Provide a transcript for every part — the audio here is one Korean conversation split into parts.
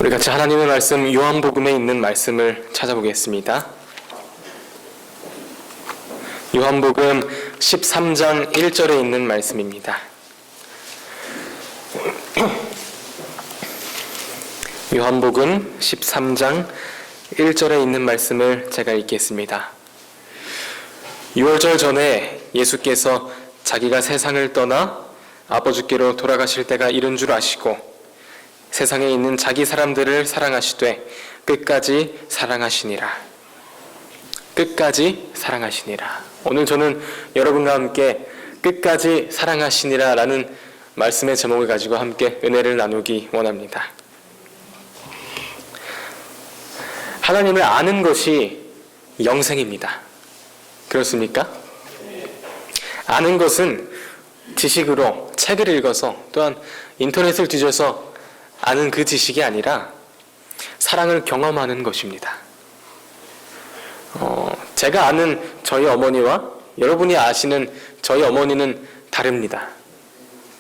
우리 같이 하나님의 말씀 요한복음에 있는 말씀을 찾아보겠습니다. 요한복음 13장 1절에 있는 말씀입니다. 요한복음 13장 1절에 있는 말씀을 제가 읽겠습니다. 유월절 전에 예수께서 자기가 세상을 떠나 아버지께로 돌아가실 때가 이른 줄 아시고 세상에 있는 자기 사람들을 사랑하시되 끝까지 사랑하시니라. 끝까지 사랑하시니라. 오늘 저는 여러분과 함께 끝까지 사랑하시니라 라는 말씀의 제목을 가지고 함께 은혜를 나누기 원합니다. 하나님을 아는 것이 영생입니다. 그렇습니까? 아는 것은 지식으로 책을 읽어서 또한 인터넷을 뒤져서 아는 그 지식이 아니라 사랑을 경험하는 것입니다. 제가 아는 저희 어머니와 여러분이 아시는 저희 어머니는 다릅니다.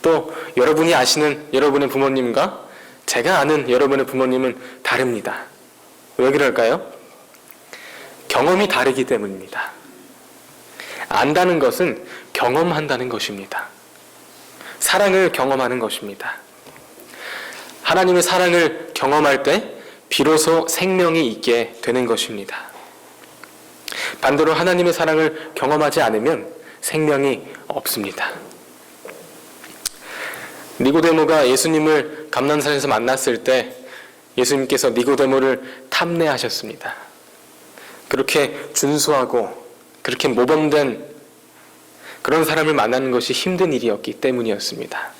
또 여러분이 아시는 여러분의 부모님과 제가 아는 여러분의 부모님은 다릅니다. 왜 그럴까요? 경험이 다르기 때문입니다. 안다는 것은 경험한다는 것입니다. 사랑을 경험하는 것입니다. 하나님의 사랑을 경험할 때 비로소 생명이 있게 되는 것입니다. 반대로 하나님의 사랑을 경험하지 않으면 생명이 없습니다. 니고데모가 예수님을 감난산에서 만났을 때 예수님께서 니고데모를 탐내하셨습니다. 그렇게 준수하고 그렇게 모범된 그런 사람을 만나는 것이 힘든 일이었기 때문이었습니다.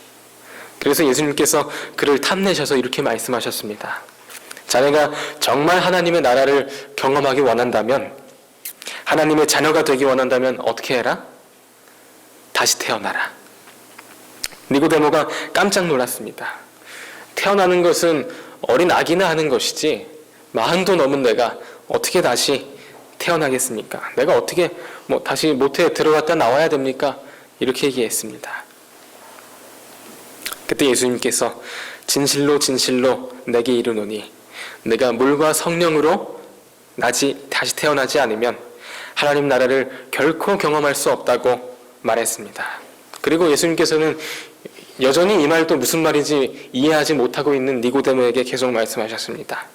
그래서 예수님께서 그를 탐내셔서 이렇게 말씀하셨습니다. 자네가 정말 하나님의 나라를 경험하기 원한다면, 하나님의 자녀가 되기 원한다면 어떻게 해라? 다시 태어나라. 니고데모가 깜짝 놀랐습니다. 태어나는 것은 어린 아기나 하는 것이지 마흔도 넘은 내가 어떻게 다시 태어나겠습니까? 내가 어떻게 다시 모태에 들어갔다 나와야 됩니까? 이렇게 얘기했습니다. 그때 예수님께서 진실로 진실로 내게 이르노니 내가 물과 성령으로 다시 태어나지 않으면 하나님 나라를 결코 경험할 수 없다고 말했습니다. 그리고 예수님께서는 여전히 이 말도 무슨 말인지 이해하지 못하고 있는 니고데모에게 계속 말씀하셨습니다.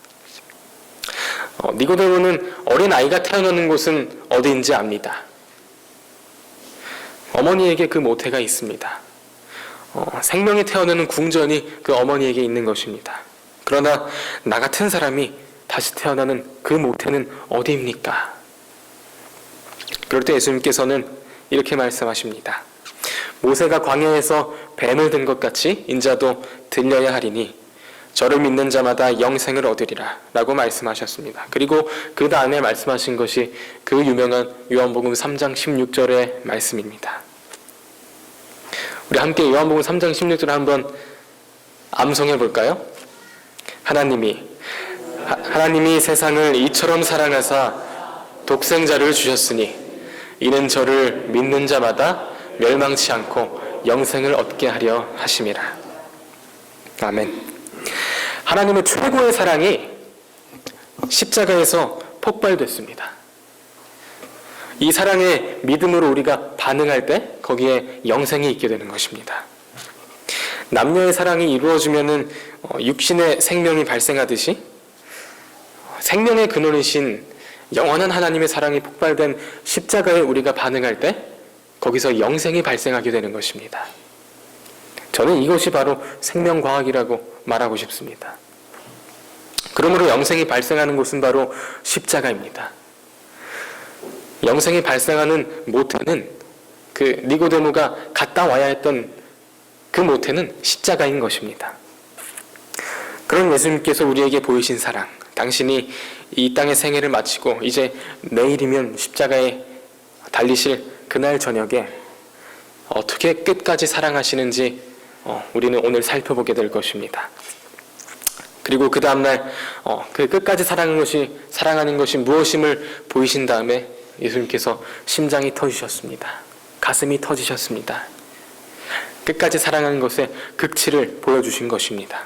니고데모는 어린 아이가 태어나는 곳은 어디인지 압니다. 어머니에게 그 모태가 있습니다. 생명이 태어나는 궁전이 그 어머니에게 있는 것입니다. 그러나 나 같은 사람이 다시 태어나는 그 모태는 어디입니까? 그럴 때 예수님께서는 이렇게 말씀하십니다. 모세가 광야에서 뱀을 든 것 같이 인자도 들려야 하리니 저를 믿는 자마다 영생을 얻으리라 라고 말씀하셨습니다. 그리고 그 다음에 말씀하신 것이 그 유명한 요한복음 3장 16절의 말씀입니다. 우리 함께 요한복음 3장 16절을 한번 암송해 볼까요? 하나님이 세상을 이처럼 사랑하사 독생자를 주셨으니 이는 저를 믿는 자마다 멸망치 않고 영생을 얻게 하려 하심이라. 아멘. 하나님의 최고의 사랑이 십자가에서 폭발됐습니다. 이 사랑의 믿음으로 우리가 반응할 때 거기에 영생이 있게 되는 것입니다. 남녀의 사랑이 이루어지면은 육신의 생명이 발생하듯이 생명의 근원이신 영원한 하나님의 사랑이 폭발된 십자가에 우리가 반응할 때 거기서 영생이 발생하게 되는 것입니다. 저는 이것이 바로 생명과학이라고 말하고 싶습니다. 그러므로 영생이 발생하는 곳은 바로 십자가입니다. 영생이 발생하는 모태는 그 니고데모가 갔다 와야 했던 그 모태는 십자가인 것입니다. 그런 예수님께서 우리에게 보이신 사랑, 당신이 이 땅의 생애를 마치고 이제 내일이면 십자가에 달리실 그날 저녁에 어떻게 끝까지 사랑하시는지 우리는 오늘 살펴보게 될 것입니다. 그리고 그 다음날 그 끝까지 사랑하는 것이 무엇임을 보이신 다음에 예수님께서 심장이 터지셨습니다. 가슴이 터지셨습니다. 끝까지 사랑하는 것의 극치를 보여주신 것입니다.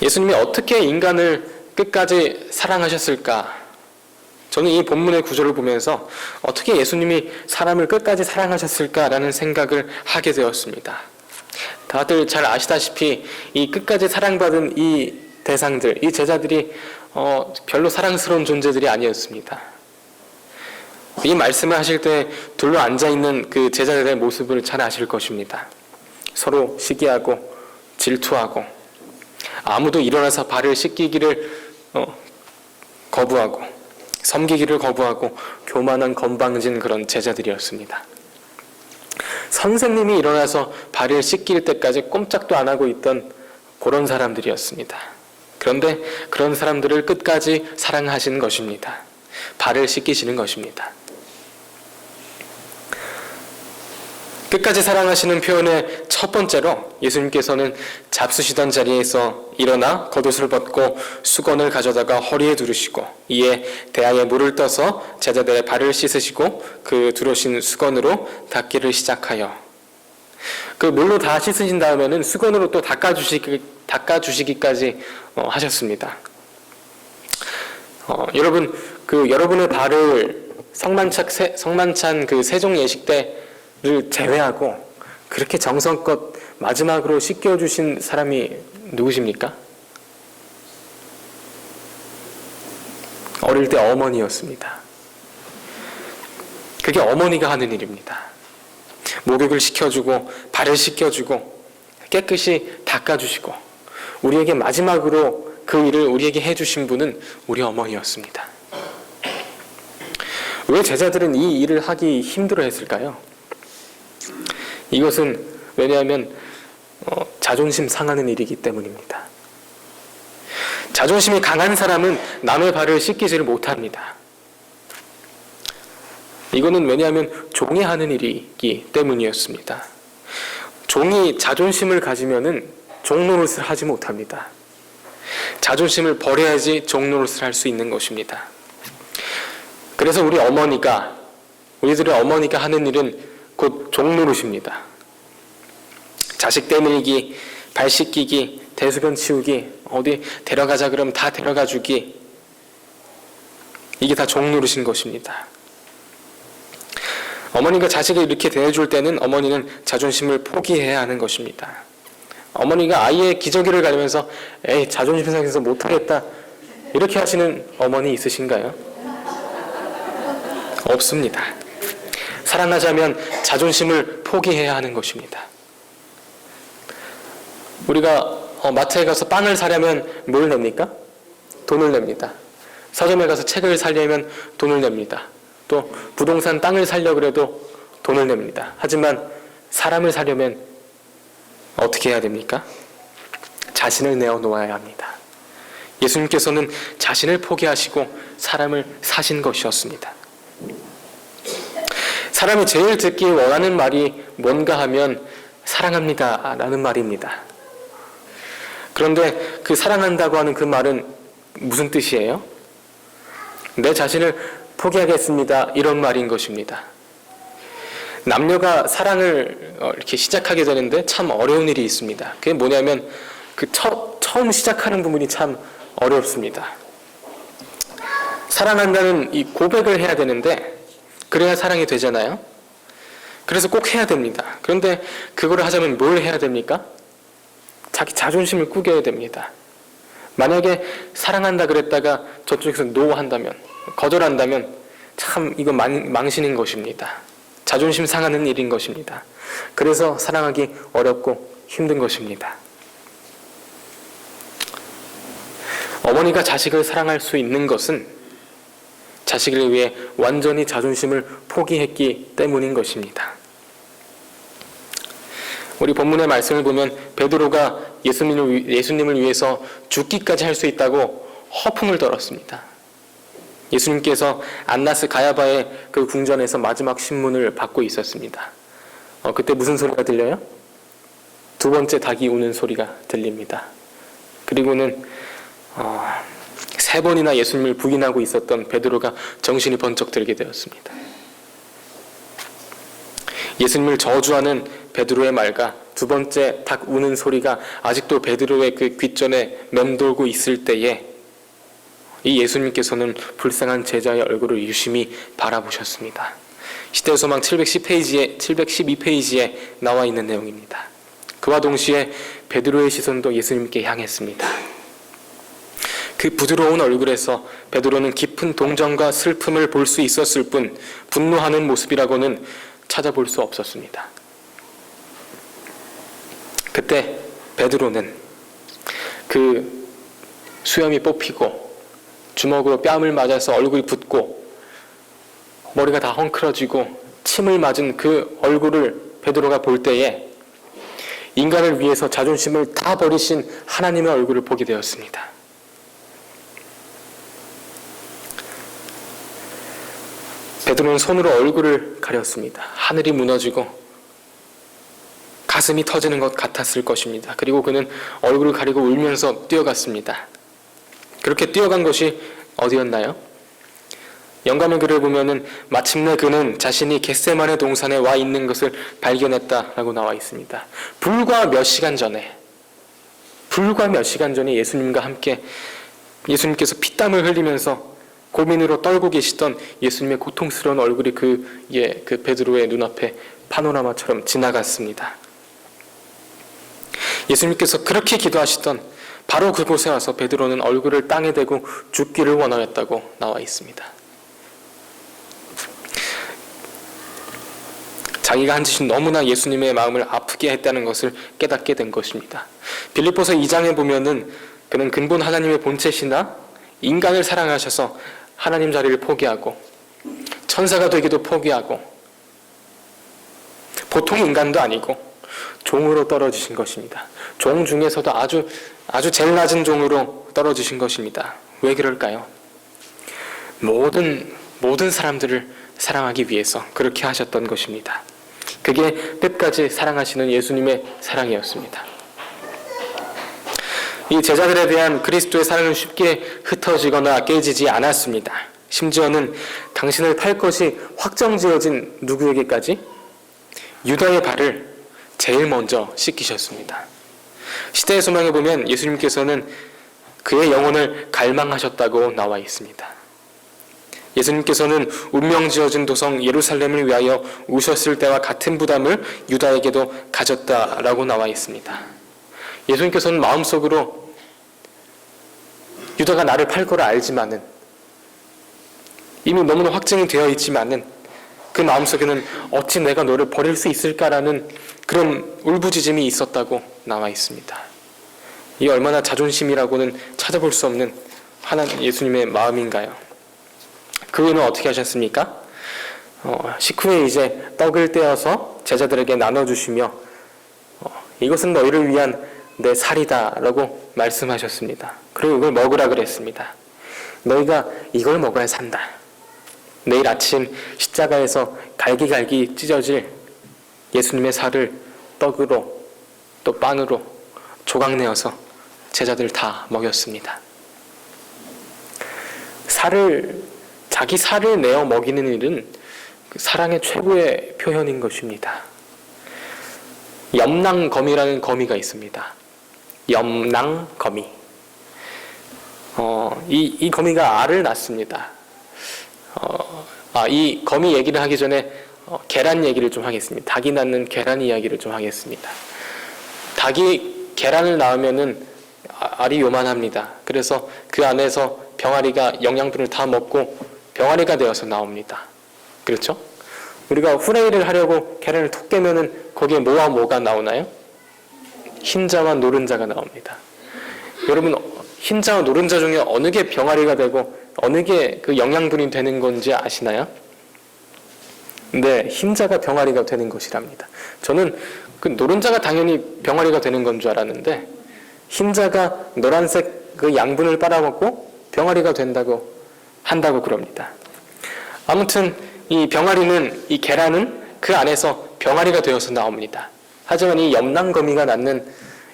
예수님이 어떻게 인간을 끝까지 사랑하셨을까? 저는 이 본문의 구조를 보면서 어떻게 예수님이 사람을 끝까지 사랑하셨을까라는 생각을 하게 되었습니다. 다들 잘 아시다시피 이 끝까지 사랑받은 이 대상들, 이 제자들이 별로 사랑스러운 존재들이 아니었습니다. 이 말씀을 하실 때 둘러 앉아있는 그 제자들의 모습을 잘 아실 것입니다. 서로 시기하고 질투하고 아무도 일어나서 발을 씻기기를 거부하고 섬기기를 거부하고 교만한 건방진 그런 제자들이었습니다. 선생님이 일어나서 발을 씻길 때까지 꼼짝도 안 하고 있던 그런 사람들이었습니다. 그런데 그런 사람들을 끝까지 사랑하신 것입니다. 발을 씻기시는 것입니다. 끝까지 사랑하시는 표현의 첫 번째로 예수님께서는 잡수시던 자리에서 일어나 겉옷을 벗고 수건을 가져다가 허리에 두르시고 이에 대야에 물을 떠서 제자들의 발을 씻으시고 그 두르신 수건으로 닦기를 시작하여 그 물로 다 씻으신 다음에는 수건으로 또 닦아주시기까지 하셨습니다. 여러분, 여러분의 발을 성만찬 그 세종 예식 때를 제외하고 그렇게 정성껏 마지막으로 씻겨주신 사람이 누구십니까? 어릴 때 어머니였습니다. 그게 어머니가 하는 일입니다. 목욕을 시켜주고 발을 씻겨주고 깨끗이 닦아주시고 우리에게 마지막으로 그 일을 우리에게 해주신 분은 우리 어머니였습니다. 왜 제자들은 이 일을 하기 힘들어했을까요? 이것은 왜냐하면 자존심 상하는 일이기 때문입니다. 자존심이 강한 사람은 남의 발을 씻기지를 못합니다. 이거는 왜냐하면 종이 하는 일이기 때문이었습니다. 종이 자존심을 가지면은 종 노릇을 하지 못합니다. 자존심을 버려야지 종 노릇을 할 수 있는 것입니다. 그래서 우리들의 어머니가 하는 일은 곧 종 노릇입니다. 자식 떼밀기, 발 씻기기, 대소변 치우기, 어디 데려가자 그러면 다 데려가 주기, 이게 다 종 노릇인 것입니다. 어머니가 자식을 이렇게 대해줄 때는 어머니는 자존심을 포기해야 하는 것입니다. 어머니가 아이의 기저귀를 가리면서 에이 자존심 상해서 못하겠다 이렇게 하시는 어머니 있으신가요? 없습니다. 사랑하자면 자존심을 포기해야 하는 것입니다. 우리가 마트에 가서 빵을 사려면 뭘 냅니까? 돈을 냅니다. 서점에 가서 책을 사려면 돈을 냅니다. 또 부동산 땅을 사려고 해도 돈을 냅니다. 하지만 사람을 사려면 어떻게 해야 됩니까? 자신을 내어놓아야 합니다. 예수님께서는 자신을 포기하시고 사람을 사신 것이었습니다. 사람이 제일 듣기 원하는 말이 뭔가 하면 사랑합니다 라는 말입니다. 그런데 그 사랑한다고 하는 그 말은 무슨 뜻이에요? 내 자신을 포기하겠습니다 이런 말인 것입니다. 남녀가 사랑을 이렇게 시작하게 되는데 참 어려운 일이 있습니다. 그게 뭐냐면 처음 시작하는 부분이 참 어렵습니다. 사랑한다는 이 고백을 해야 되는데 그래야 사랑이 되잖아요. 그래서 꼭 해야 됩니다. 그런데 그거를 하자면 뭘 해야 됩니까? 자기 자존심을 꾸겨야 됩니다. 만약에 사랑한다 그랬다가 저쪽에서 노 한다면, 거절한다면 참 이거 망신인 것입니다. 자존심 상하는 일인 것입니다. 그래서 사랑하기 어렵고 힘든 것입니다. 어머니가 자식을 사랑할 수 있는 것은 자식을 위해 완전히 자존심을 포기했기 때문인 것입니다. 우리 본문의 말씀을 보면 베드로가 예수님을 위해서 죽기까지 할 수 있다고 허풍을 떨었습니다. 예수님께서 안나스 가야바의 그 궁전에서 마지막 신문을 받고 있었습니다. 그때 무슨 소리가 들려요? 두 번째 닭이 우는 소리가 들립니다. 그리고는 3번이나 예수님을 부인하고 있었던 베드로가 정신이 번쩍 들게 되었습니다. 예수님을 저주하는 베드로의 말과 두 번째 닭 우는 소리가 아직도 베드로의 그 귓전에 맴돌고 있을 때에 이 예수님께서는 불쌍한 제자의 얼굴을 유심히 바라보셨습니다. 시대소망 712페이지에 나와 있는 내용입니다. 그와 동시에 베드로의 시선도 예수님께 향했습니다. 그 부드러운 얼굴에서 베드로는 깊은 동정과 슬픔을 볼 수 있었을 뿐 분노하는 모습이라고는 찾아볼 수 없었습니다. 그때 베드로는 그 수염이 뽑히고 주먹으로 뺨을 맞아서 얼굴이 붓고 머리가 다 헝클어지고 침을 맞은 그 얼굴을 베드로가 볼 때에 인간을 위해서 자존심을 다 버리신 하나님의 얼굴을 보게 되었습니다. 베드로는 손으로 얼굴을 가렸습니다. 하늘이 무너지고 가슴이 터지는 것 같았을 것입니다. 그리고 그는 얼굴을 가리고 울면서 뛰어갔습니다. 그렇게 뛰어간 곳이 어디였나요? 영감의 글을 보면은 마침내 그는 자신이 겟세마네 동산에 와 있는 것을 발견했다라고 나와 있습니다. 불과 몇 시간 전에 예수님과 함께 예수님께서 피땀을 흘리면서 고민으로 떨고 계시던 예수님의 고통스러운 얼굴이 그 베드로의 눈앞에 파노라마처럼 지나갔습니다. 예수님께서 그렇게 기도하시던 바로 그곳에 와서 베드로는 얼굴을 땅에 대고 죽기를 원하였다고 나와 있습니다. 자기가 한 짓이 너무나 예수님의 마음을 아프게 했다는 것을 깨닫게 된 것입니다. 빌립보서 2장에 보면은 그는 근본 하나님의 본체시나 인간을 사랑하셔서 하나님 자리를 포기하고 천사가 되기도 포기하고 보통 인간도 아니고 종으로 떨어지신 것입니다. 종 중에서도 아주 제일 낮은 종으로 떨어지신 것입니다. 왜 그럴까요? 모든 사람들을 사랑하기 위해서 그렇게 하셨던 것입니다. 그게 끝까지 사랑하시는 예수님의 사랑이었습니다. 이 제자들에 대한 그리스도의 사랑은 쉽게 흩어지거나 깨지지 않았습니다. 심지어는 당신을 팔 것이 확정지어진 누구에게까지 유다의 발을 제일 먼저 씻기셨습니다. 시대의 소망에 보면 예수님께서는 그의 영혼을 갈망하셨다고 나와 있습니다. 예수님께서는 운명지어진 도성 예루살렘을 위하여 우셨을 때와 같은 부담을 유다에게도 가졌다라고 나와 있습니다. 예수님께서는 마음속으로 유다가 나를 팔 거라 알지만은 이미 너무나 확정이 되어 있지만은 그 마음속에는 어찌 내가 너를 버릴 수 있을까라는 그런 울부짖음이 있었다고 나와 있습니다. 이 얼마나 자존심이라고는 찾아볼 수 없는 하나님 예수님의 마음인가요? 그 후에는 어떻게 하셨습니까? 식후에 이제 떡을 떼어서 제자들에게 나눠주시며 이것은 너희를 위한 내 살이다 라고 말씀하셨습니다. 그리고 이걸 먹으라 그랬습니다. 너희가 이걸 먹어야 산다. 내일 아침 십자가에서 갈기갈기 찢어질 예수님의 살을 떡으로 또 빵으로 조각내어서 제자들 다 먹였습니다. 자기 살을 내어 먹이는 일은 사랑의 최고의 표현인 것입니다. 염랑거미라는 거미가 있습니다. 염랑거미. 이 거미가 알을 낳습니다. 이 거미 얘기를 하기 전에 계란 얘기를 좀 하겠습니다. 닭이 낳는 계란 이야기를 좀 하겠습니다. 닭이 계란을 낳으면은 알이 요만합니다. 그래서 그 안에서 병아리가 영양분을 다 먹고 병아리가 되어서 나옵니다. 그렇죠? 우리가 후레이를 하려고 계란을 톡 깨면은 거기에 뭐와 뭐가 나오나요? 흰자와 노른자가 나옵니다. 여러분, 흰자와 노른자 중에 어느 게 병아리가 되고 어느 게 그 영양분이 되는 건지 아시나요? 네, 흰자가 병아리가 되는 것이랍니다. 저는 그 노른자가 당연히 병아리가 되는 건 줄 알았는데 흰자가 노란색 그 양분을 빨아먹고 병아리가 한다고 그럽니다. 아무튼 이 병아리는, 이 계란은 그 안에서 병아리가 되어서 나옵니다. 하지만 이 염랑거미가 낳는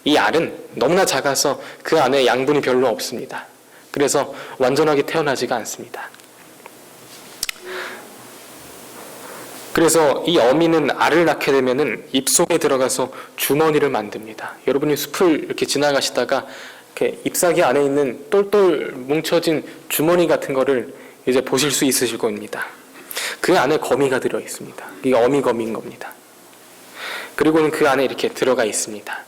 이 알은 너무나 작아서 그 안에 양분이 별로 없습니다. 그래서 완전하게 태어나지가 않습니다. 그래서 이 어미는 알을 낳게 되면은 입속에 들어가서 주머니를 만듭니다. 여러분이 숲을 이렇게 지나가시다가 이렇게 잎사귀 안에 있는 똘똘 뭉쳐진 주머니 같은 거를 이제 보실 수 있으실 겁니다. 그 안에 거미가 들어 있습니다. 이게 어미거미인 겁니다. 그리고는 그 안에 이렇게 들어가 있습니다.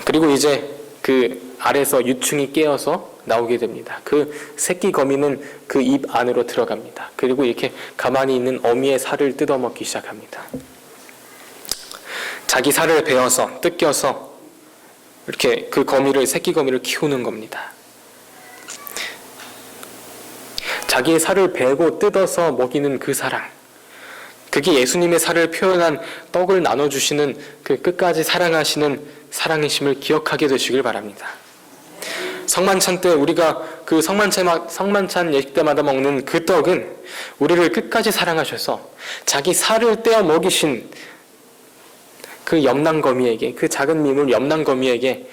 그리고 이제 그 알에서 유충이 깨어서 나오게 됩니다. 그 새끼 거미는 그 입 안으로 들어갑니다. 그리고 이렇게 가만히 있는 어미의 살을 뜯어먹기 시작합니다. 자기 살을 베어서 뜯겨서 이렇게 그 거미를, 새끼 거미를 키우는 겁니다. 자기의 살을 베고 뜯어서 먹이는 그 사랑, 그게 예수님의 살을 표현한 떡을 나눠주시는 그 끝까지 사랑하시는 사랑이심을 기억하게 되시길 바랍니다. 성만찬 때 우리가 그 성만찬 예식 때마다 먹는 그 떡은 우리를 끝까지 사랑하셔서 자기 살을 떼어 먹이신 그 염난거미에게, 그 작은 민물 염난거미에게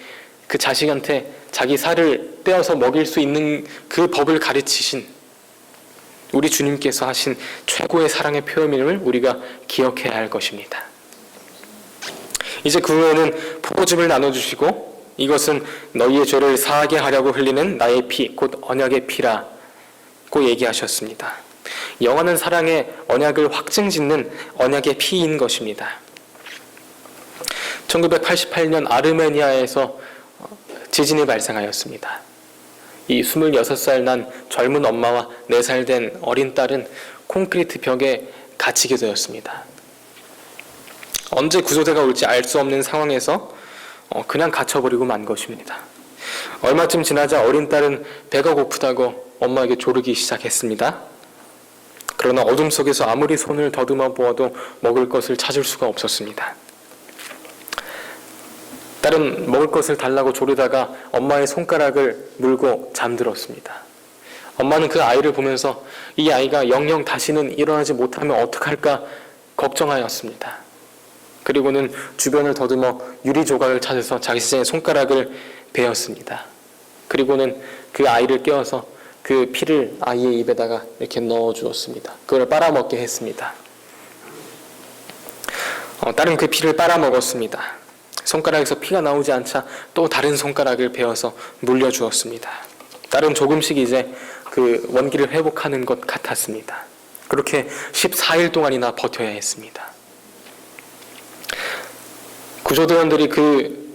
그 자식한테 자기 살을 떼어서 먹일 수 있는 그 법을 가르치신 우리 주님께서 하신 최고의 사랑의 표현임을 우리가 기억해야 할 것입니다. 이제 그 후에는 포도즙을 나눠주시고 이것은 너희의 죄를 사하게 하려고 흘리는 나의 피, 곧 언약의 피라고 얘기하셨습니다. 영원한 사랑의 언약을 확증짓는 언약의 피인 것입니다. 1988년 아르메니아에서 지진이 발생하였습니다. 이 26살 난 젊은 엄마와 4살 된 어린 딸은 콘크리트 벽에 갇히게 되었습니다. 언제 구조대가 올지 알 수 없는 상황에서 그냥 갇혀버리고 만 것입니다. 얼마쯤 지나자 어린 딸은 배가 고프다고 엄마에게 조르기 시작했습니다. 그러나 어둠 속에서 아무리 손을 더듬어 보아도 먹을 것을 찾을 수가 없었습니다. 딸은 먹을 것을 달라고 조르다가 엄마의 손가락을 물고 잠들었습니다. 엄마는 그 아이를 보면서 이 아이가 영영 다시는 일어나지 못하면 어떡할까 걱정하였습니다. 그리고는 주변을 더듬어 유리 조각을 찾아서 자기 자신의 손가락을 베었습니다. 그리고는 그 아이를 깨워서 그 피를 아이의 입에다가 이렇게 넣어주었습니다. 그걸 빨아먹게 했습니다. 딸은 그 피를 빨아먹었습니다. 손가락에서 피가 나오지 않자 또 다른 손가락을 베어서 물려주었습니다. 딸은 조금씩 이제 그 원기를 회복하는 것 같았습니다. 그렇게 14일 동안이나 버텨야 했습니다. 구조대원들이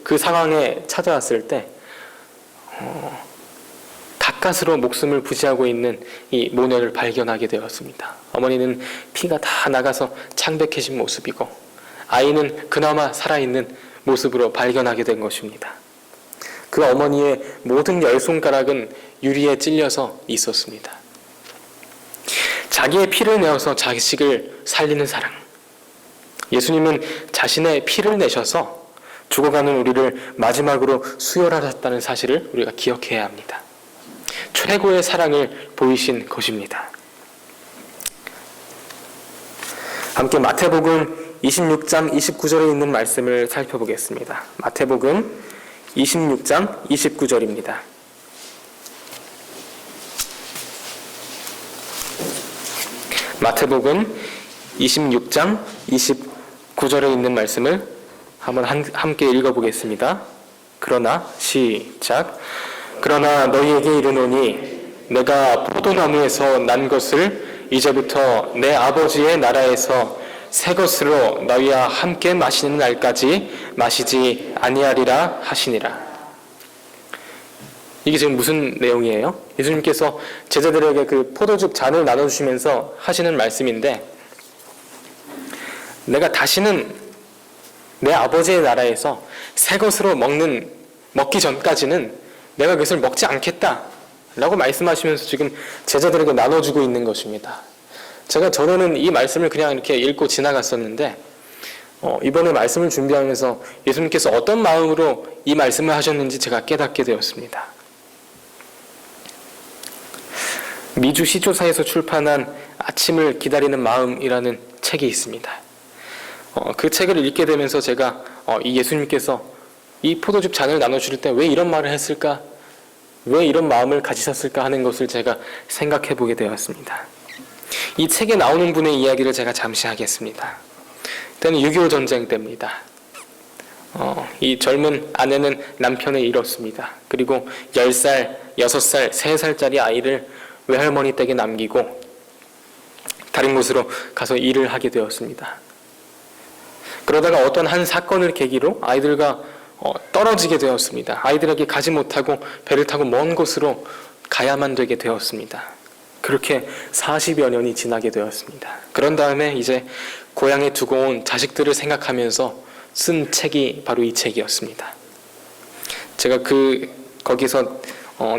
그 상황에 찾아왔을 때 가까스로 목숨을 부지하고 있는 이 모녀를 발견하게 되었습니다. 어머니는 피가 다 나가서 창백해진 모습이고 아이는 그나마 살아있는 모습으로 발견하게 된 것입니다. 그 어머니의 모든 10손가락은 유리에 찔려서 있었습니다. 자기의 피를 내어서 자식을 살리는 사랑. 예수님은 자신의 피를 내셔서 죽어가는 우리를 마지막으로 수혈하셨다는 사실을 우리가 기억해야 합니다. 최고의 사랑을 보이신 것입니다. 함께 마태복음 26장 29절에 있는 말씀을 살펴보겠습니다. 마태복음 26장 29절입니다. 마태복음 26장 29절에 있는 말씀을 한번 함께 읽어보겠습니다. 그러나 시작. 그러나 너희에게 이르노니 내가 포도나무에서 난 것을 이제부터 내 아버지의 나라에서 새 것으로 너희와 함께 마시는 날까지 마시지 아니하리라 하시니라. 이게 지금 무슨 내용이에요? 예수님께서 제자들에게 그 포도즙 잔을 나눠주시면서 하시는 말씀인데, 내가 다시는 내 아버지의 나라에서 새 것으로 먹기 전까지는 내가 그것을 먹지 않겠다 라고 말씀하시면서 지금 제자들에게 나눠주고 있는 것입니다. 제가 전에는 이 말씀을 그냥 이렇게 읽고 지나갔었는데 이번에 말씀을 준비하면서 예수님께서 어떤 마음으로 이 말씀을 하셨는지 제가 깨닫게 되었습니다. 미주 시조사에서 출판한 아침을 기다리는 마음이라는 책이 있습니다. 그 책을 읽게 되면서 제가 이 예수님께서 이 포도즙 잔을 나눠주실 때 왜 이런 말을 했을까? 왜 이런 마음을 가지셨을까 하는 것을 제가 생각해 보게 되었습니다. 이 책에 나오는 분의 이야기를 제가 잠시 하겠습니다. 일단 6.25 전쟁 때입니다. 이 젊은 아내는 남편을 잃었습니다. 그리고 10살, 6살, 3살짜리 아이를 외할머니 댁에 남기고 다른 곳으로 가서 일을 하게 되었습니다. 그러다가 어떤 한 사건을 계기로 아이들과 떨어지게 되었습니다. 아이들에게 가지 못하고 배를 타고 먼 곳으로 가야만 되게 되었습니다. 그렇게 40여 년이 지나게 되었습니다. 그런 다음에 이제 고향에 두고 온 자식들을 생각하면서 쓴 책이 바로 이 책이었습니다. 제가 거기서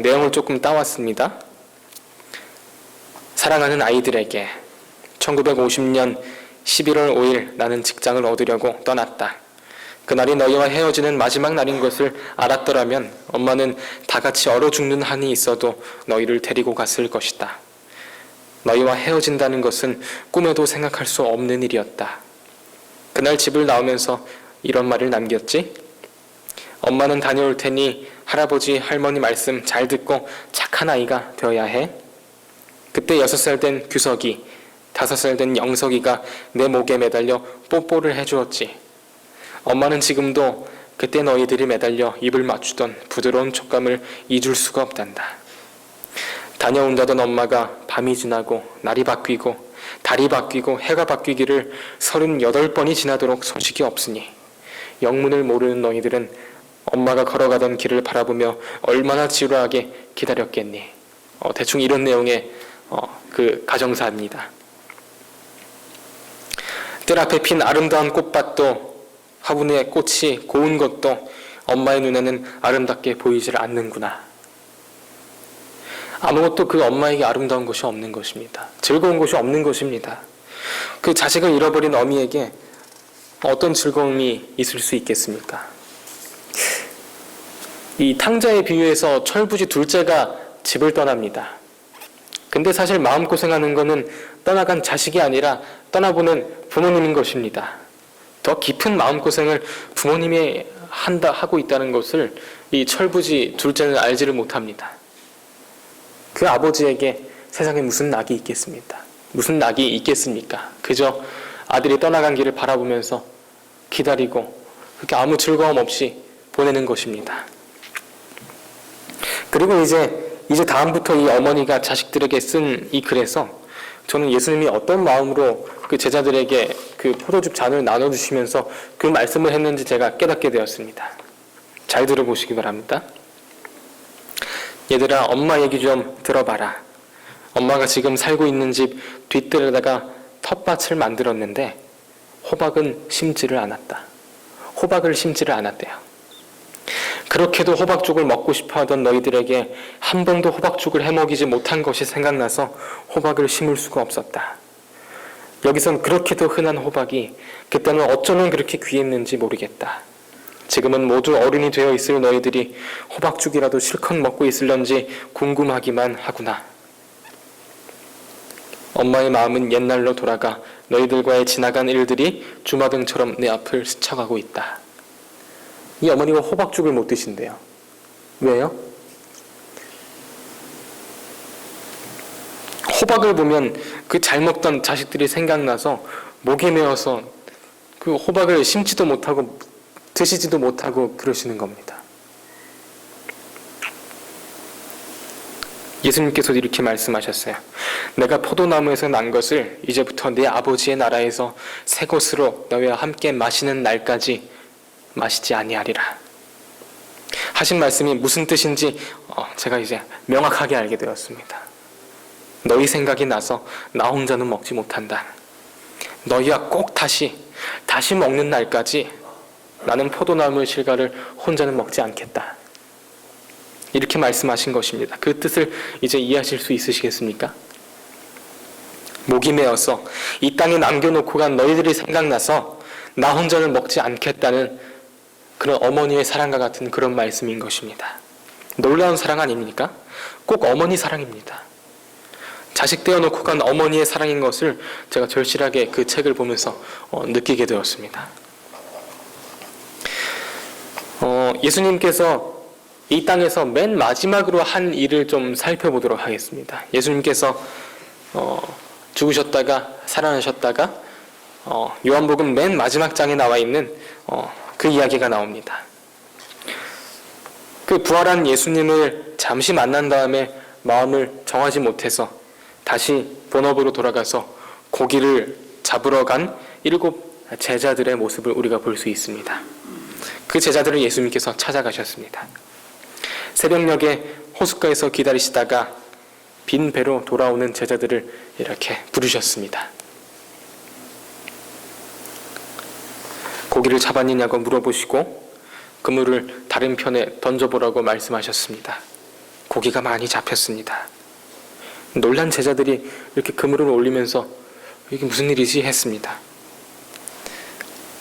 내용을 조금 따왔습니다. 사랑하는 아이들에게 1950년 11월 5일 나는 직장을 얻으려고 떠났다. 그날이 너희와 헤어지는 마지막 날인 것을 알았더라면 엄마는 다 같이 얼어 죽는 한이 있어도 너희를 데리고 갔을 것이다. 너희와 헤어진다는 것은 꿈에도 생각할 수 없는 일이었다. 그날 집을 나오면서 이런 말을 남겼지? 엄마는 다녀올 테니 할아버지 할머니 말씀 잘 듣고 착한 아이가 되어야 해. 그때 6살 된 규석이, 5살 된 영석이가 내 목에 매달려 뽀뽀를 해주었지. 엄마는 지금도 그때 너희들이 매달려 입을 맞추던 부드러운 촉감을 잊을 수가 없단다. 다녀온다던 엄마가 밤이 지나고 날이 바뀌고 달이 바뀌고 해가 바뀌기를 38번이 지나도록 소식이 없으니 영문을 모르는 너희들은 엄마가 걸어가던 길을 바라보며 얼마나 지루하게 기다렸겠니. 대충 이런 내용의 그 가정사입니다. 뜰 앞에 핀 아름다운 꽃밭도 화분의 꽃이 고운 것도 엄마의 눈에는 아름답게 보이질 않는구나. 아무것도 그 엄마에게 아름다운 것이 없는 것입니다. 즐거운 것이 없는 것입니다. 그 자식을 잃어버린 어미에게 어떤 즐거움이 있을 수 있겠습니까? 이 탕자의 비유에서 철부지 둘째가 집을 떠납니다. 근데 사실 마음고생하는 것은 떠나간 자식이 아니라 떠나보낸 부모님인 것입니다. 더 깊은 마음고생을 부모님이 하고 있다는 것을 이 철부지 둘째는 알지를 못합니다. 그 아버지에게 세상에 무슨 낙이 있겠습니까? 무슨 낙이 있겠습니까? 그저 아들이 떠나간 길을 바라보면서 기다리고 그렇게 아무 즐거움 없이 보내는 것입니다. 그리고 이제 다음부터 이 어머니가 자식들에게 쓴 이 글에서 저는 예수님이 어떤 마음으로 그 제자들에게 그 포도즙 잔을 나눠주시면서 그 말씀을 했는지 제가 깨닫게 되었습니다. 잘 들어보시기 바랍니다. 얘들아, 엄마 얘기 좀 들어봐라. 엄마가 지금 살고 있는 집 뒷뜰에다가 텃밭을 만들었는데 호박은 심지를 않았다. 호박을 심지를 않았대요. 그렇게도 호박죽을 먹고 싶어 하던 너희들에게 한 번도 호박죽을 해먹이지 못한 것이 생각나서 호박을 심을 수가 없었다. 여기선 그렇게도 흔한 호박이 그때는 어쩌면 그렇게 귀했는지 모르겠다. 지금은 모두 어른이 되어 있을 너희들이 호박죽이라도 실컷 먹고 있을런지 궁금하기만 하구나. 엄마의 마음은 옛날로 돌아가 너희들과의 지나간 일들이 주마등처럼 내 앞을 스쳐가고 있다. 이 어머니가 호박죽을 못 드신대요. 왜요? 호박을 보면 그 잘 먹던 자식들이 생각나서 목에 메어서 그 호박을 심지도 못하고 드시지도 못하고 그러시는 겁니다. 예수님께서도 이렇게 말씀하셨어요. 내가 포도나무에서 난 것을 이제부터 내 아버지의 나라에서 새 것으로 너희와 함께 마시는 날까지 마시지 아니하리라. 하신 말씀이 무슨 뜻인지 제가 이제 명확하게 알게 되었습니다. 너희 생각이 나서 나 혼자는 먹지 못한다. 너희와 꼭 다시 먹는 날까지 나는 포도나무의 실과를 혼자는 먹지 않겠다. 이렇게 말씀하신 것입니다. 그 뜻을 이제 이해하실 수 있으시겠습니까? 목이 메어서 이 땅에 남겨놓고 간 너희들이 생각나서 나 혼자는 먹지 않겠다는 그런 어머니의 사랑과 같은 그런 말씀인 것입니다. 놀라운 사랑 아닙니까? 꼭 어머니 사랑입니다. 자식 떼어놓고 간 어머니의 사랑인 것을 제가 절실하게 그 책을 보면서 느끼게 되었습니다. 예수님께서 이 땅에서 맨 마지막으로 한 일을 좀 살펴보도록 하겠습니다. 예수님께서 죽으셨다가 살아나셨다가 요한복음 맨 마지막 장에 나와 있는 그 이야기가 나옵니다. 그 부활한 예수님을 잠시 만난 다음에 마음을 정하지 못해서 다시 본업으로 돌아가서 고기를 잡으러 간 7 제자들의 모습을 우리가 볼 수 있습니다. 그 제자들을 예수님께서 찾아가셨습니다. 새벽녘에 호숫가에서 기다리시다가 빈 배로 돌아오는 제자들을 이렇게 부르셨습니다. 고기를 잡았느냐고 물어보시고 그물을 다른 편에 던져보라고 말씀하셨습니다. 고기가 많이 잡혔습니다. 놀란 제자들이 이렇게 그물을 올리면서 이게 무슨 일이지 했습니다.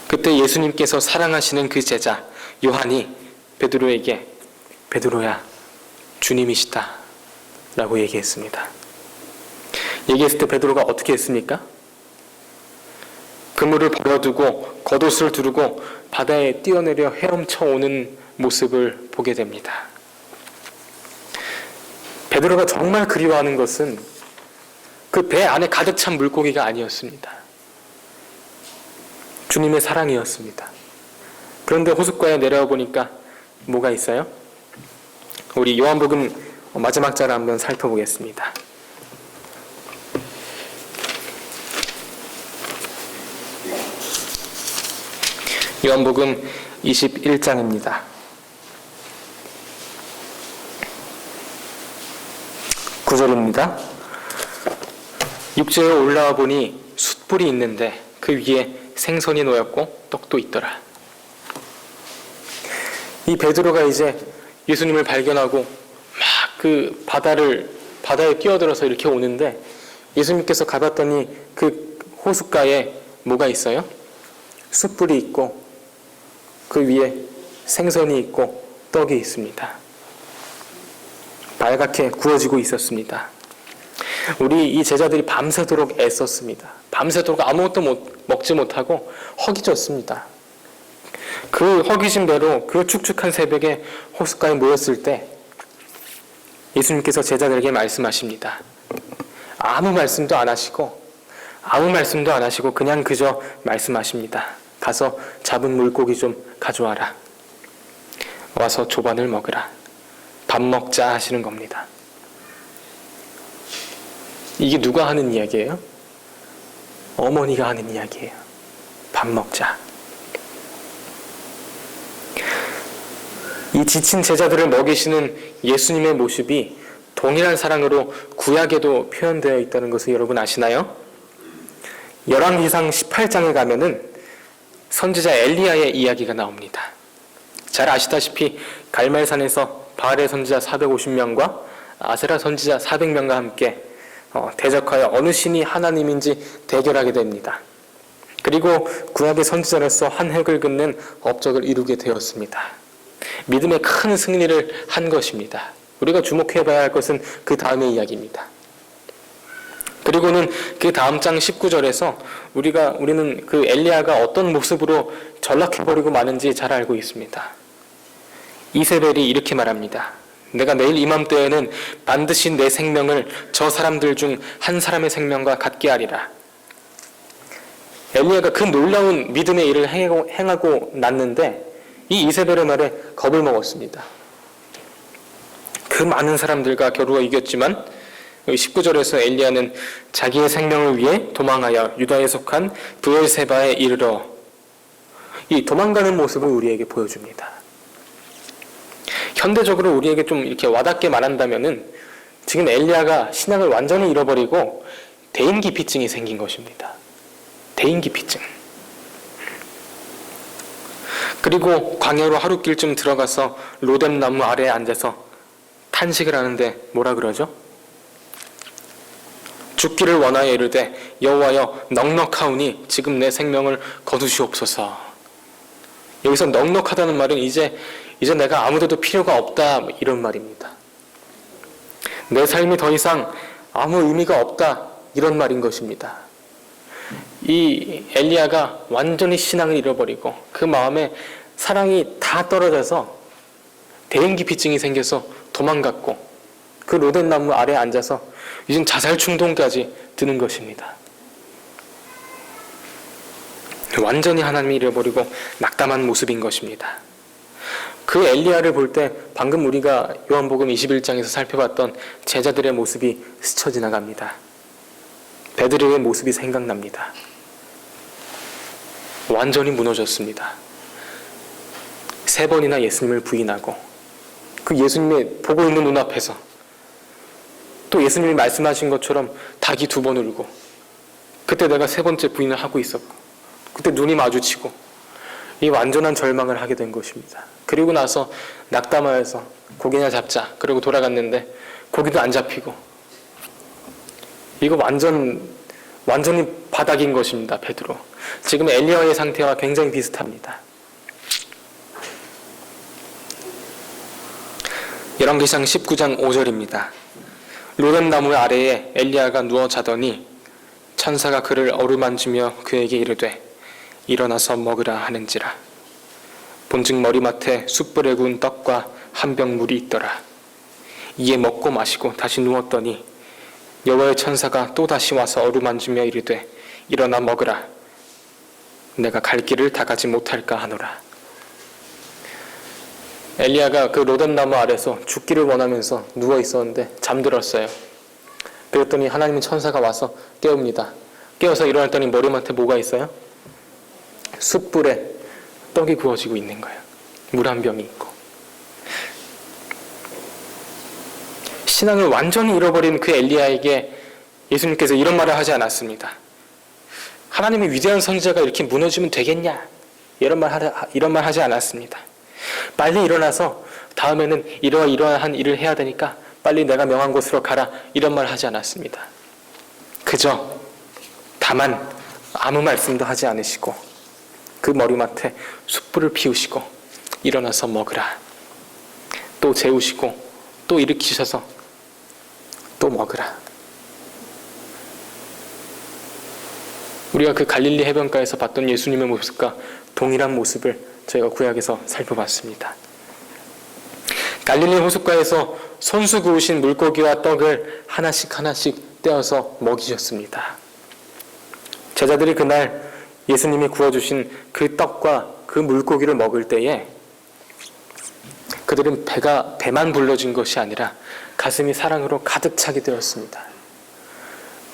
그때 예수님께서 사랑하시는 그 제자 요한이 베드로에게 베드로야 주님이시다 라고 얘기했습니다. 얘기했을 때 베드로가 어떻게 했습니까? 그물을 버려두고 겉옷을 두르고 바다에 뛰어내려 헤엄쳐 오는 모습을 보게 됩니다. 베드로가 정말 그리워하는 것은 그 배 안에 가득 찬 물고기가 아니었습니다. 주님의 사랑이었습니다. 그런데 호숫가에 내려와 보니까 뭐가 있어요? 우리 요한복음 마지막 절을 한번 살펴보겠습니다. 요한복음 21장입니다. 9절입니다. 육지에 올라와 보니 숯불이 있는데 그 위에 생선이 놓였고 떡도 있더라. 이 베드로가 이제 예수님을 발견하고 막 그 바다에 뛰어들어서 이렇게 오는데 예수님께서 가봤더니 그 호숫가에 뭐가 있어요? 숯불이 있고 그 위에 생선이 있고 떡이 있습니다. 빨갛게 구워지고 있었습니다. 우리 이 제자들이 밤새도록 애썼습니다. 밤새도록 아무것도 먹지 못하고 허기졌습니다. 그 허기진 배로 그 축축한 새벽에 호숫가에 모였을 때 예수님께서 제자들에게 말씀하십니다. 아무 말씀도 안 하시고 그냥 그저 말씀하십니다. 가서 잡은 물고기 좀 가져와라. 와서 조반을 먹으라. 밥 먹자 하시는 겁니다. 이게 누가 하는 이야기예요? 어머니가 하는 이야기예요. 밥 먹자. 이 지친 제자들을 먹이시는 예수님의 모습이 동일한 사랑으로 구약에도 표현되어 있다는 것을 여러분 아시나요? 열왕기상 18장에 가면은 선지자 엘리야의 이야기가 나옵니다. 잘 아시다시피 갈멜산에서 바알의 선지자 450명과 아세라 선지자 400명과 함께 대적하여 어느 신이 하나님인지 대결하게 됩니다. 그리고 구약의 선지자로서 한 획을 긋는 업적을 이루게 되었습니다. 믿음의 큰 승리를 한 것입니다. 우리가 주목해봐야 할 것은 그 다음의 이야기입니다. 그리고는 그 다음 장 19절에서 우리는 그 엘리야가 어떤 모습으로 전락해버리고 마는지 잘 알고 있습니다. 이세벨이 이렇게 말합니다. 내가 내일 이맘때에는 반드시 내 생명을 저 사람들 중 한 사람의 생명과 같게 하리라. 엘리야가 그 놀라운 믿음의 일을 행하고 났는데 이 이세벨의 말에 겁을 먹었습니다. 그 많은 사람들과 겨루어 이겼지만 19절에서 엘리야는 자기의 생명을 위해 도망하여 유다에 속한 브엘세바에 이르러 이 도망가는 모습을 우리에게 보여줍니다. 현대적으로 우리에게 좀 이렇게 와닿게 말한다면은 지금 엘리야가 신앙을 완전히 잃어버리고 대인기피증이 생긴 것입니다. 대인기피증. 그리고 광야로 하룻길쯤 들어가서 로뎀나무 아래에 앉아서 탄식을 하는데 뭐라 그러죠? 죽기를 원하여 이르되 여호와여 넉넉하오니 지금 내 생명을 거두시옵소서. 여기서 넉넉하다는 말은 이제 내가 아무데도 필요가 없다 이런 말입니다. 내 삶이 더 이상 아무 의미가 없다 이런 말인 것입니다. 이 엘리야가 완전히 신앙을 잃어버리고 그 마음에 사랑이 다 떨어져서 대인기피증이 생겨서 도망갔고 그 로덴 나무 아래에 앉아서 이젠 자살 충동까지 드는 것입니다. 완전히 하나님을 잃어버리고 낙담한 모습인 것입니다. 그 엘리야를 볼 때 방금 우리가 요한복음 21장에서 살펴봤던 제자들의 모습이 스쳐 지나갑니다. 베드로의 모습이 생각납니다. 완전히 무너졌습니다. 3번이나 예수님을 부인하고 그 예수님의 보고 있는 눈앞에서 또 예수님이 말씀하신 것처럼 닭이 2번 울고 그때 내가 3번째 부인을 하고 있었고 그때 눈이 마주치고 이 완전한 절망을 하게 된 것입니다. 그리고 나서 낙담하여서 고기나 잡자 그리고 돌아갔는데 고기도 안 잡히고 이거 완전히 바닥인 것입니다. 베드로. 지금 엘리야의 상태와 굉장히 비슷합니다. 열왕기상 19장 5절입니다. 로뎀 나무 아래에 엘리야가 누워 자더니 천사가 그를 어루만지며 그에게 이르되 일어나서 먹으라 하는지라. 본즉 머리맡에 숯불에 구운 떡과 한 병 물이 있더라. 이에 먹고 마시고 다시 누웠더니 여호와의 천사가 또 다시 와서 어루만지며 이르되 일어나 먹으라. 내가 갈 길을 다 가지 못할까 하노라. 엘리야가 그 로뎀 나무 아래서 죽기를 원하면서 누워 있었는데 잠들었어요. 그랬더니 하나님의 천사가 와서 깨웁니다. 깨워서 일어났더니 머리맡에 뭐가 있어요? 숯불에 떡이 구워지고 있는 거예요. 물 한 병이 있고. 신앙을 완전히 잃어버린 그 엘리야에게 예수님께서 이런 말을 하지 않았습니다. 하나님의 위대한 선지자가 이렇게 무너지면 되겠냐? 이런 말 하지 않았습니다. 빨리 일어나서 다음에는 이러한 일을 해야 되니까 빨리 내가 명한 곳으로 가라. 이런 말 하지 않았습니다. 그저 다만 아무 말씀도 하지 않으시고 그 머리맡에 숯불을 피우시고 일어나서 먹으라. 또 재우시고 또 일으키셔서 또 먹으라. 우리가 그 갈릴리 해변가에서 봤던 예수님의 모습과 동일한 모습을 저희가 구약에서 살펴봤습니다. 갈릴리 호숫가에서 손수 구우신 물고기와 떡을 하나씩 떼어서 먹이셨습니다. 제자들이 그날 예수님이 구워주신 그 떡과 그 물고기를 먹을 때에 그들은 배만 불러진 것이 아니라 가슴이 사랑으로 가득 차게 되었습니다.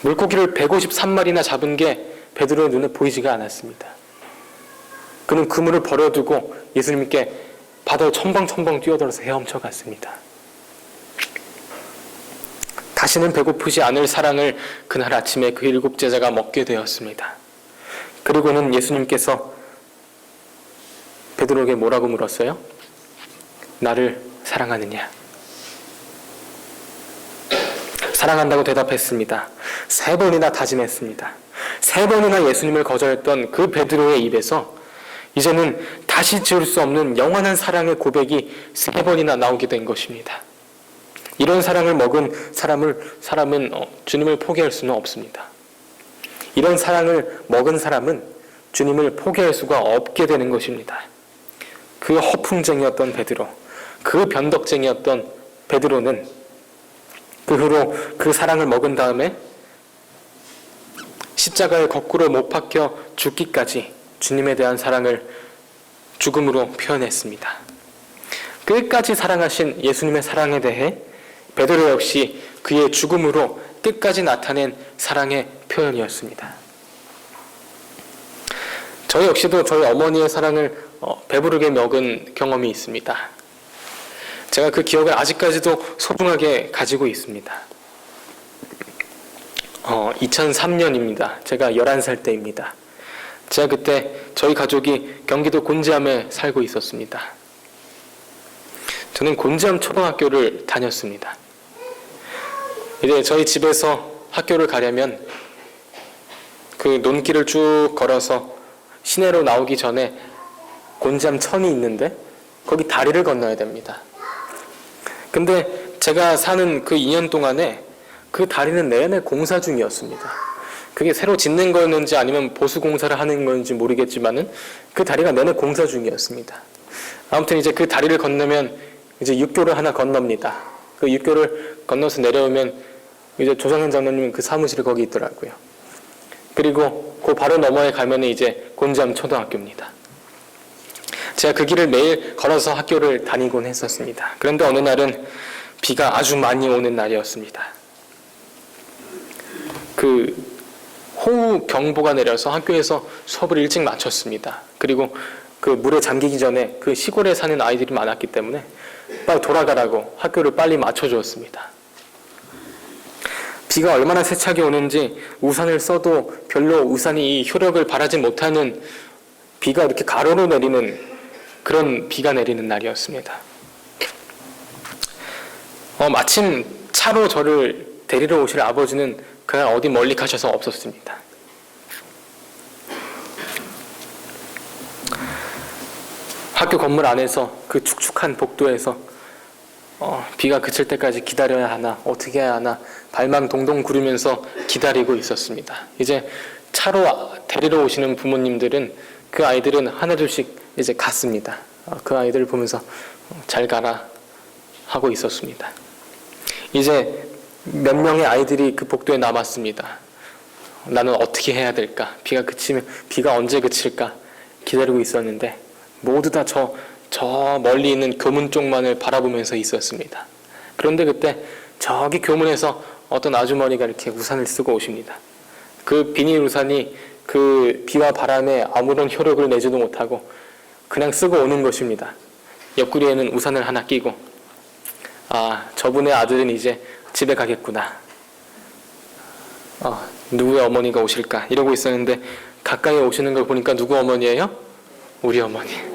물고기를 153마리나 잡은 게 베드로의 눈에 보이지가 않았습니다. 그는 그물을 버려두고 예수님께 바다에 첨벙첨벙 뛰어들어서 헤엄쳐 갔습니다. 다시는 배고프지 않을 사랑을 그날 아침에 그 7 제자가 먹게 되었습니다. 그리고는 예수님께서 베드로에게 뭐라고 물었어요? 나를 사랑하느냐? 사랑한다고 대답했습니다. 3번이나 다짐했습니다. 3번이나 예수님을 거절했던 그 베드로의 입에서 이제는 다시 지을 수 없는 영원한 사랑의 고백이 3번이나 나오게 된 것입니다. 이런 사랑을 먹은 사람은 주님을 포기할 수는 없습니다. 이런 사랑을 먹은 사람은 주님을 포기할 수가 없게 되는 것입니다. 그 허풍쟁이였던 베드로, 그 변덕쟁이였던 베드로는 그 후로 그 사랑을 먹은 다음에 십자가에 거꾸로 못 박혀 죽기까지 주님에 대한 사랑을 죽음으로 표현했습니다. 끝까지 사랑하신 예수님의 사랑에 대해 베드로 역시 그의 죽음으로 끝까지 나타낸 사랑의 표현이었습니다. 저 역시도 저희 어머니의 사랑을 배부르게 먹은 경험이 있습니다. 제가 그 기억을 아직까지도 소중하게 가지고 있습니다. 2003년입니다. 제가 11살 때입니다. 제가 그때 저희 가족이 경기도 곤지암에 살고 있었습니다. 저는 곤지암 초등학교를 다녔습니다. 이제 저희 집에서 학교를 가려면 그 논길을 쭉 걸어서 시내로 나오기 전에 곤지암 천이 있는데 거기 다리를 건너야 됩니다. 근데 제가 사는 그 2년 동안에 그 다리는 내내 공사 중이었습니다. 그게 새로 짓는 거였는지 아니면 보수 공사를 하는 건지 모르겠지만은 그 다리가 내내 공사 중이었습니다. 아무튼 이제 그 다리를 건너면 이제 육교를 하나 건넙니다. 그 육교를 건너서 내려오면 이제 조정현 장로님 그 사무실이 거기 있더라고요. 그리고 그 바로 너머에 가면 이제 곤지암 초등학교입니다. 제가 그 길을 매일 걸어서 학교를 다니곤 했었습니다. 그런데 어느 날은 비가 아주 많이 오는 날이었습니다. 그 호우 경보가 내려서 학교에서 수업을 일찍 마쳤습니다. 그리고 그 물에 잠기기 전에 그 시골에 사는 아이들이 많았기 때문에 빨리 돌아가라고 학교를 빨리 맞춰주었습니다. 비가 얼마나 세차게 오는지 우산을 써도 별로 우산이 이 효력을 발하지 못하는 비가 이렇게 가로로 내리는 그런 비가 내리는 날이었습니다. 마침 차로 저를 데리러 오실 아버지는 그날 어디 멀리 가셔서 없었습니다. 학교 건물 안에서 그 축축한 복도에서 비가 그칠 때까지 기다려야 하나 어떻게 해야 하나 발만 동동 구르면서 기다리고 있었습니다. 이제 차로 데리러 오시는 부모님들은 그 아이들은 하나둘씩 이제 갔습니다. 그 아이들을 보면서 잘 가라 하고 있었습니다. 이제 몇 명의 아이들이 그 복도에 남았습니다. 나는 어떻게 해야 될까? 비가 그치면 비가 언제 그칠까? 기다리고 있었는데 모두 다 저 멀리 있는 교문 쪽만을 바라보면서 있었습니다. 그런데 그때 저기 교문에서 어떤 아주머니가 이렇게 우산을 쓰고 오십니다. 그 비닐 우산이 그 비와 바람에 아무런 효력을 내지도 못하고 그냥 쓰고 오는 것입니다. 옆구리에는 우산을 하나 끼고 저분의 아들은 이제 집에 가겠구나. 누구의 어머니가 오실까? 이러고 있었는데 가까이 오시는 걸 보니까 누구 어머니예요? 우리 어머니.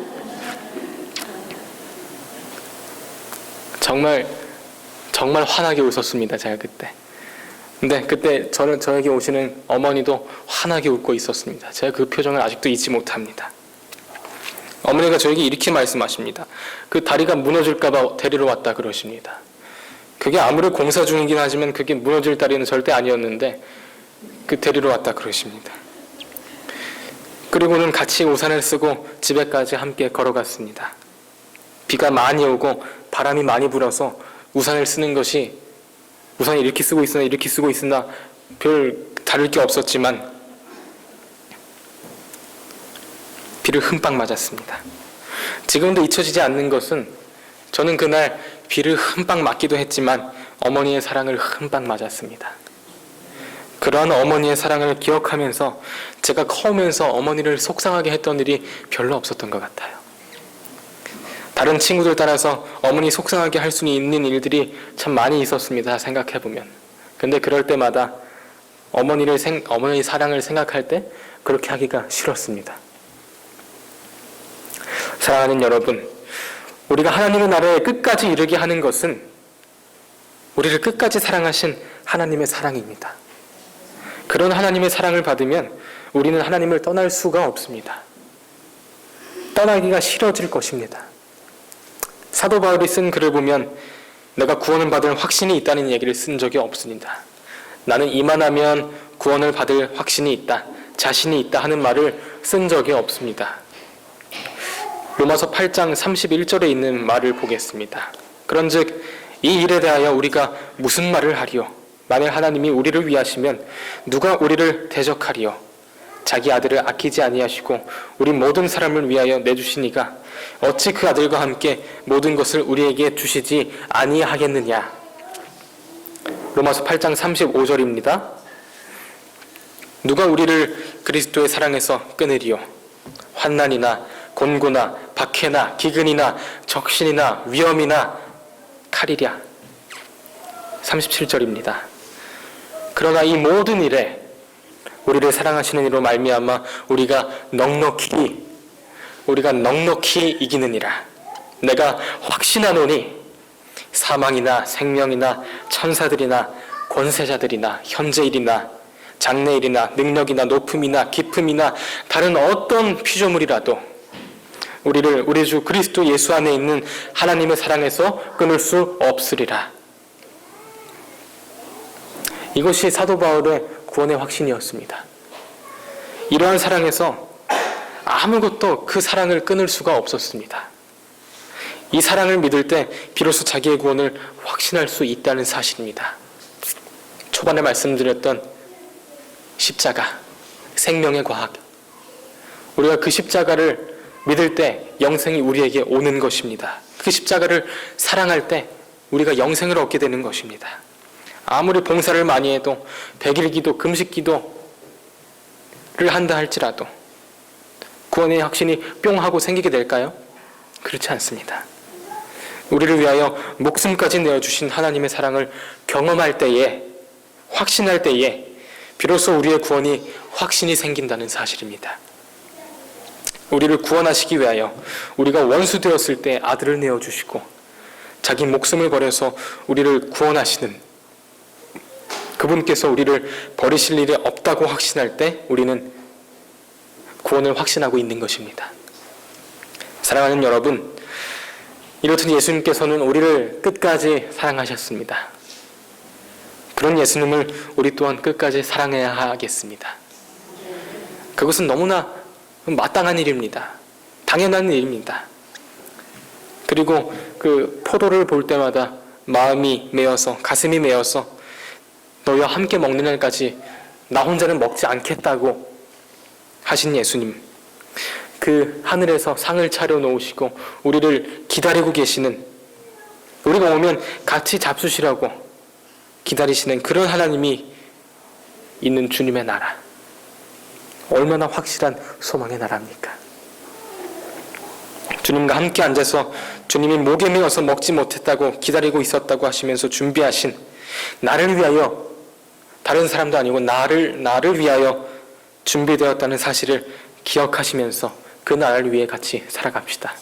정말 환하게 웃었습니다. 제가 그때. 근데 그때 저에게 오시는 어머니도 환하게 웃고 있었습니다. 제가 그 표정을 아직도 잊지 못합니다. 어머니가 저에게 이렇게 말씀하십니다. 그 다리가 무너질까봐 데리러 왔다 그러십니다. 그게 아무리 공사 중이긴 하지만 그게 무너질 다리는 절대 아니었는데 그 데리러 왔다 그러십니다. 그리고는 같이 우산을 쓰고 집에까지 함께 걸어갔습니다. 비가 많이 오고 바람이 많이 불어서 우산을 쓰는 것이 우산이 이렇게 쓰고 있으나 이렇게 쓰고 있으나 별 다를 게 없었지만 비를 흠빡 맞았습니다. 지금도 잊혀지지 않는 것은 저는 그날 비를 흠빡 맞기도 했지만 어머니의 사랑을 흠빡 맞았습니다. 그러한 어머니의 사랑을 기억하면서 제가 커오면서 어머니를 속상하게 했던 일이 별로 없었던 것 같아요. 다른 친구들 따라서 어머니 속상하게 할 수 있는 일들이 참 많이 있었습니다. 생각해보면. 근데 그럴 때마다 어머니 사랑을 생각할 때 그렇게 하기가 싫었습니다. 사랑하는 여러분, 우리가 하나님의 나라에 끝까지 이르게 하는 것은 우리를 끝까지 사랑하신 하나님의 사랑입니다. 그런 하나님의 사랑을 받으면 우리는 하나님을 떠날 수가 없습니다. 떠나기가 싫어질 것입니다. 사도 바울이 쓴 글을 보면 내가 구원을 받을 확신이 있다는 얘기를 쓴 적이 없습니다. 나는 이만하면 구원을 받을 확신이 있다, 자신이 있다 하는 말을 쓴 적이 없습니다. 로마서 8장 31절에 있는 말을 보겠습니다. 그런즉 이 일에 대하여 우리가 무슨 말을 하리요? 만일 하나님이 우리를 위하시면 누가 우리를 대적하리요? 자기 아들을 아끼지 아니하시고 우리 모든 사람을 위하여 내주시니가 어찌 그 아들과 함께 모든 것을 우리에게 주시지 아니하겠느냐? 로마서 8장 35절입니다. 누가 우리를 그리스도의 사랑에서 끊으리요? 환난이나 곤고나 박해나 기근이나 적신이나 위험이나 칼이랴. 37절입니다. 그러나 이 모든 일에 우리를 사랑하시는 이로 말미암아 우리가 넉넉히 이기느니라. 내가 확신하노니 사망이나 생명이나 천사들이나 권세자들이나 현재일이나 장래일이나 능력이나 높음이나 깊음이나 다른 어떤 피조물이라도 우리를 우리 주 그리스도 예수 안에 있는 하나님의 사랑에서 끊을 수 없으리라. 이것이 사도 바울의 구원의 확신이었습니다. 이러한 사랑에서 아무것도 그 사랑을 끊을 수가 없었습니다. 이 사랑을 믿을 때 비로소 자기의 구원을 확신할 수 있다는 사실입니다. 초반에 말씀드렸던 십자가, 생명의 과학. 우리가 그 십자가를 믿을 때 영생이 우리에게 오는 것입니다. 그 십자가를 사랑할 때 우리가 영생을 얻게 되는 것입니다. 아무리 봉사를 많이 해도 100일 기도, 금식 기도를 한다 할지라도 구원의 확신이 뿅 하고 생기게 될까요? 그렇지 않습니다. 우리를 위하여 목숨까지 내어주신 하나님의 사랑을 경험할 때에, 확신할 때에 비로소 우리의 구원이 확신이 생긴다는 사실입니다. 우리를 구원하시기 위하여 우리가 원수 되었을 때 아들을 내어주시고 자기 목숨을 버려서 우리를 구원하시는 그분께서 우리를 버리실 일이 없다고 확신할 때 우리는 구원을 확신하고 있는 것입니다. 사랑하는 여러분, 이렇듯 예수님께서는 우리를 끝까지 사랑하셨습니다. 그런 예수님을 우리 또한 끝까지 사랑해야 하겠습니다. 그것은 너무나 마땅한 일입니다. 당연한 일입니다. 그리고 그 포도를 볼 때마다 마음이 메어서, 가슴이 메어서 너희와 함께 먹는 날까지 나 혼자는 먹지 않겠다고 하신 예수님, 그 하늘에서 상을 차려놓으시고 우리를 기다리고 계시는, 우리가 오면 같이 잡수시라고 기다리시는 그런 하나님이 있는 주님의 나라, 얼마나 확실한 소망의 나라입니까? 주님과 함께 앉아서 주님이 목에 메어서 먹지 못했다고 기다리고 있었다고 하시면서 준비하신 나를 위하여, 다른 사람도 아니고 나를 위하여 준비되었다는 사실을 기억하시면서 그 나라를 위해 같이 살아갑시다.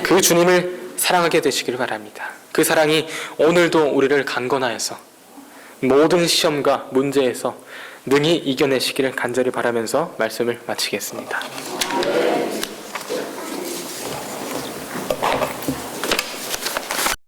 그 주님을 사랑하게 되시길 바랍니다. 그 사랑이 오늘도 우리를 강건하여서 모든 시험과 문제에서 능히 이겨내시기를 간절히 바라면서 말씀을 마치겠습니다.